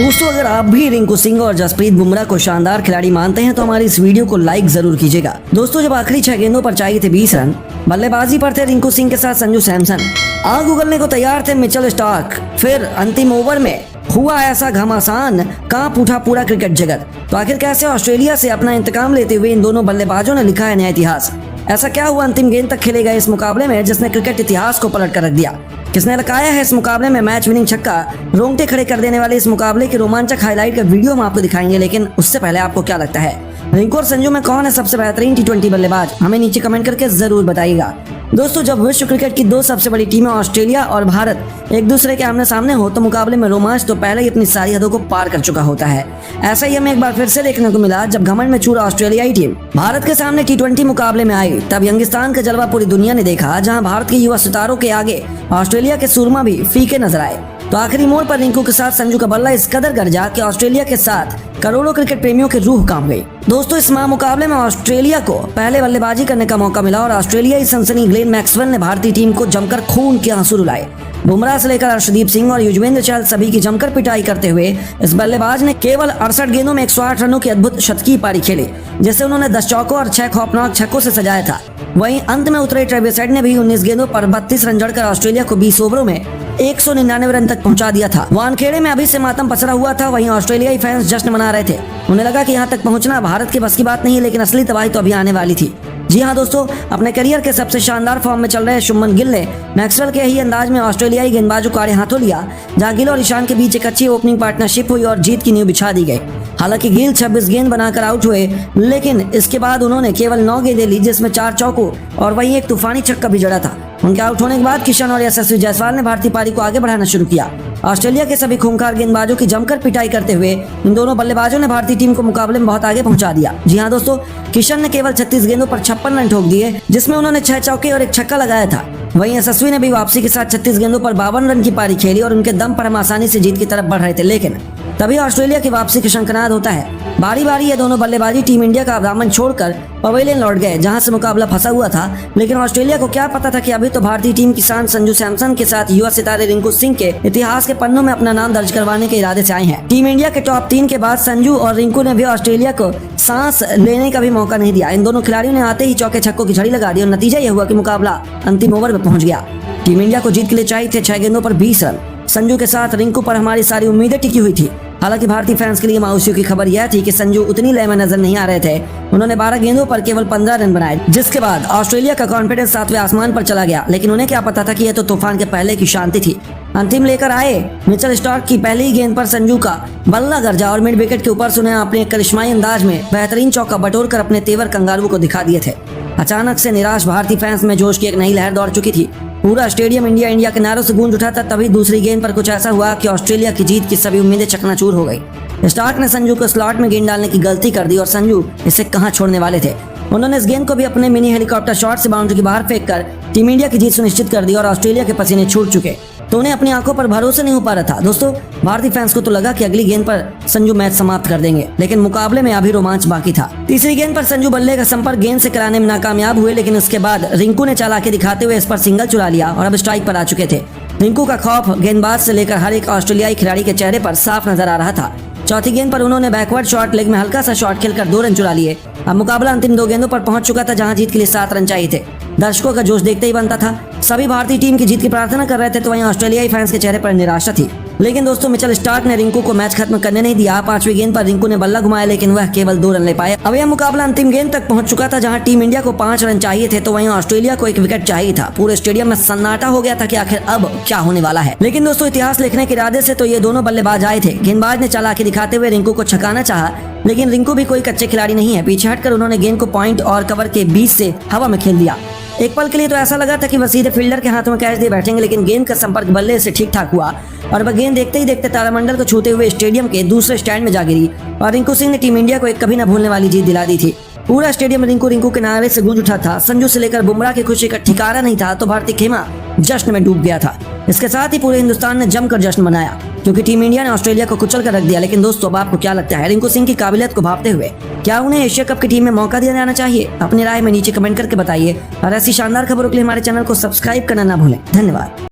दोस्तों अगर आप भी रिंकू सिंह और जसप्रीत बुमराह को शानदार खिलाड़ी मानते हैं तो हमारी इस वीडियो को लाइक जरूर कीजिएगा। दोस्तों जब आखिरी 6 गेंदों पर चाहिए थे 20 रन, बल्लेबाजी पर थे रिंकू सिंह के साथ संजू सैमसन, आग उगलने को तैयार थे मिचेल स्टार्क, फिर अंतिम ओवर में हुआ ऐसा घमासान, कांप उठा पूरा क्रिकेट जगत। तो आखिर कैसे ऑस्ट्रेलिया से अपना इंतकाम लेते हुए इन दोनों बल्लेबाजों ने लिखा है नया इतिहास। ऐसा क्या हुआ अंतिम गेंद तक खेले गए इस मुकाबले में जिसने क्रिकेट इतिहास को पलट कर रख दिया। किसने लगाया है इस मुकाबले में मैच विनिंग छक्का, रोंगटे खड़े कर देने वाले इस मुकाबले के रोमांचक हाईलाइट का वीडियो हम आपको दिखाएंगे। लेकिन उससे पहले आपको क्या लगता है रिंकू और संजू में कौन है सबसे बेहतरीन टी20 बल्लेबाज, हमें नीचे कमेंट करके जरूर बताइएगा। दोस्तों जब विश्व क्रिकेट की 2 सबसे बड़ी टीमें ऑस्ट्रेलिया और भारत एक दूसरे के आमने सामने हो तो मुकाबले में रोमांच तो पहले ही अपनी सारी हदों को पार कर चुका होता है। ऐसा ही हमें एक बार फिर से देखने को मिला जब घमंड में चूर ऑस्ट्रेलियाई टीम भारत के सामने टी20 मुकाबले में आई। तब यंगिस्तान का जलवा पूरी दुनिया ने देखा, जहां भारत के युवा सितारों के आगे ऑस्ट्रेलिया के सूरमा भी फीके नजर आए। तो आखिरी मोड़ पर रिंकू के साथ संजू का बल्ला इस कदर गरजा कि ऑस्ट्रेलिया के साथ करोड़ों क्रिकेट प्रेमियों की रूह कांप गई। दोस्तों इस मुकाबले में ऑस्ट्रेलिया को पहले बल्लेबाजी करने का मौका मिला और ऑस्ट्रेलियाई सनसनी ग्लेन मैक्सवेल ने भारतीय टीम को जमकर खून के आंसू रुलाए। बुमराह से लेकर अर्शदीप सिंह और युजवेंद्र चहल सभी की जमकर पिटाई करते हुए इस बल्लेबाज ने केवल 68 गेंदों में 108 रनों की अद्भुत शतकीय पारी खेली, जिसे उन्होंने 10 चौकों और 6 खौफनाक छक्कों से सजाया था। वहीं अंत में उतरे ट्रेविस हेड ने भी 19 गेंदों पर 32 रन जड़कर ऑस्ट्रेलिया को 20 ओवरों में 199 रन तक पहुंचा दिया था। वानखेड़े में अभी से मातम पसरा हुआ था, वहीं ऑस्ट्रेलियाई फैंस जश्न मना रहे थे। उन्हें लगा कि यहाँ तक पहुंचना भारत के बस की बात नहीं है, लेकिन असली तबाही तो अभी आने वाली थी। जी हाँ दोस्तों, अपने करियर के सबसे शानदार फॉर्म में चल रहे शुभमन गिल ने मैक्सवेल के ही अंदाज में ऑस्ट्रेलियाई गेंदबाजों को आड़े हाथों लिया, जहां गिल और ईशान के बीच एक अच्छी ओपनिंग पार्टनरशिप हुई और जीत की नींव बिछा दी गई। हालांकि गिल 26 गेंद बनाकर आउट हुए, लेकिन इसके बाद उन्होंने केवल 9 गेंदें ली, जिसमें 4 चौकों और वहीं एक तूफानी छक्का भी जड़ा था। उनके आउट होने के बाद किशन और यशस्वी जायसवाल ने भारतीय पारी को आगे बढ़ाना शुरू किया। ऑस्ट्रेलिया के सभी खूंखार गेंदबाजों की जमकर पिटाई करते हुए इन दोनों बल्लेबाजों ने भारतीय टीम को मुकाबले में बहुत आगे पहुंचा दिया। जी हां दोस्तों, किशन ने केवल 36 गेंदों पर 56 रन ठोक दिए, जिसमें उन्होंने 6 चौके और 1 छक्का लगाया था। वहीं यशस्वी ने भी वापसी के साथ 36 गेंदों पर 52 रन की पारी खेली और उनके दम पर हम आसानी से जीत की तरफ बढ़ रहे थे। लेकिन तभी ऑस्ट्रेलिया की वापसी का शंखनाद होता है। बारी बारी ये दोनों बल्लेबाजी टीम इंडिया का दामन छोड़कर पवेलियन लौट गए, जहां से मुकाबला फंसा हुआ था। लेकिन ऑस्ट्रेलिया को क्या पता था कि अभी तो भारतीय टीम की शान संजू सैमसन के साथ युवा सितारे रिंकू सिंह के इतिहास के पन्नों में अपना नाम दर्ज करवाने के इरादे से आए हैं। टीम इंडिया के टॉप 3 के बाद संजू और रिंकू ने भी ऑस्ट्रेलिया को सांस लेने का भी मौका नहीं दिया। इन दोनों खिलाड़ियों ने आते ही चौके छक्कों की झड़ी लगा दी और नतीजा यह हुआ कि मुकाबला अंतिम ओवर में पहुंच गया। टीम इंडिया को जीत के लिए चाहिए थे 6 गेंदों पर 20 रन। संजू के साथ रिंकू पर हमारी सारी उम्मीदें टिकी हुई थी। हालांकि भारतीय फैंस के लिए मायूसियों की खबर यह थी कि संजू उतनी लय में नजर नहीं आ रहे थे। उन्होंने 12 गेंदों पर केवल 15 रन बनाए, जिसके बाद ऑस्ट्रेलिया का कॉन्फिडेंस 7वें आसमान पर चला गया। लेकिन उन्हें क्या पता था कि यह तो तूफान के पहले की शांति थी। अंतिम लेकर आए मिचेल स्टार्क की पहली ही गेंद पर संजू का बल्ला गरजा और मिड विकेट के ऊपर से उन्हें अपने करिश्माई अंदाज में बेहतरीन चौका बटोरकर अपने तेवर कंगारू को दिखा दिए थे। अचानक से निराश भारतीय फैंस में जोश की एक नई लहर दौड़ चुकी थी। पूरा स्टेडियम इंडिया इंडिया के नारों से गूंज उठा था। तभी दूसरी गेंद पर कुछ ऐसा हुआ कि ऑस्ट्रेलिया की जीत की सभी उम्मीदें चकनाचूर हो गई। स्टार्क ने संजू को स्लॉट में गेंद डालने की गलती कर दी और संजू इसे कहां छोड़ने वाले थे। उन्होंने इस गेंद को भी अपने मिनी हेलीकॉप्टर शॉट से बाउंड्री के बाहर फेंक कर टीम इंडिया की जीत सुनिश्चित कर दी और ऑस्ट्रेलिया के पसीने छूट चुके तो उन्हें अपनी आंखों पर भरोसा नहीं हो पा रहा था। दोस्तों भारतीय फैंस को तो लगा कि अगली गेंद पर संजू मैच समाप्त कर देंगे, लेकिन मुकाबले में अभी रोमांच बाकी था। तीसरी गेंद पर संजू बल्ले का संपर्क गेंद से कराने में नाकामयाब हुए, लेकिन उसके बाद रिंकू ने चालाकी दिखाते हुए इस पर सिंगल चुरा लिया और अब स्ट्राइक पर आ चुके थे। रिंकू का खौफ गेंदबाज से लेकर हर एक ऑस्ट्रेलियाई खिलाड़ी के चेहरे पर साफ नजर आ रहा था। चौथी गेंद पर उन्होंने बैकवर्ड शॉट लेग में हल्का सा शॉट खेलकर 2 रन चुरा लिए। अब मुकाबला अंतिम 2 गेंदों पर पहुंच चुका था, जहां जीत के लिए 7 रन चाहिए थे। दर्शकों का जोश देखते ही बनता था। सभी भारतीय टीम की जीत की प्रार्थना कर रहे थे, तो वहीं ऑस्ट्रेलियाई फैंस के चेहरे पर निराशा थी। लेकिन दोस्तों मिचेल स्टार्क ने रिंकू को मैच खत्म करने नहीं दिया। 5वीं गेंद पर रिंकू ने बल्ला घुमाया, लेकिन वह केवल 2 रन ले पाए। अब यह मुकाबला अंतिम गेंद तक पहुंच चुका था, जहां टीम इंडिया को 5 रन चाहिए थे, तो वहीं ऑस्ट्रेलिया को 1 विकेट चाहिए था। पूरे स्टेडियम में सन्नाटा हो गया था कि आखिर अब क्या होने वाला है। लेकिन दोस्तों इतिहास लिखने के इरादे से तो ये दोनों बल्लेबाज आए थे। गेंदबाज ने चालाकी दिखाते हुए रिंकू को छकाना चाहा, लेकिन रिंकू भी कोई कच्चे खिलाड़ी नहीं है। पीछे हटकर उन्होंने गेंद को पॉइंट और कवर के बीच से हवा में खेल दिया। एक पल के लिए तो ऐसा लगा था कि वह सीधे फील्डर के हाथों में कैच दिए बैठेंगे, लेकिन गेंद का संपर्क बल्ले से ठीक ठाक हुआ और वह गेंद देखते ही देखते तारामंडल को छूते हुए स्टेडियम के दूसरे स्टैंड में जा गिरी और रिंकू सिंह ने टीम इंडिया को एक कभी न भूलने वाली जीत दिला दी थी। पूरा स्टेडियम रिंकू रिंकू के नारे से गूंज उठा था। संजू से लेकर बुमराह की खुशी का ठिकाना नहीं था, तो भारतीय खेमा जश्न में डूब गया था। इसके साथ ही पूरे हिंदुस्तान ने जमकर जश्न मनाया, क्योंकि टीम इंडिया ने ऑस्ट्रेलिया को कुचल कर रख दिया। लेकिन दोस्तों अब आपको क्या लगता है, रिंकू सिंह की काबिलियत को भांपते हुए क्या उन्हें एशिया कप की टीम में मौका दिया जाना चाहिए? अपनी राय में नीचे कमेंट करके बताइए और ऐसी शानदार खबरों के लिए हमारे चैनल को सब्सक्राइब करना ना भूलें। धन्यवाद।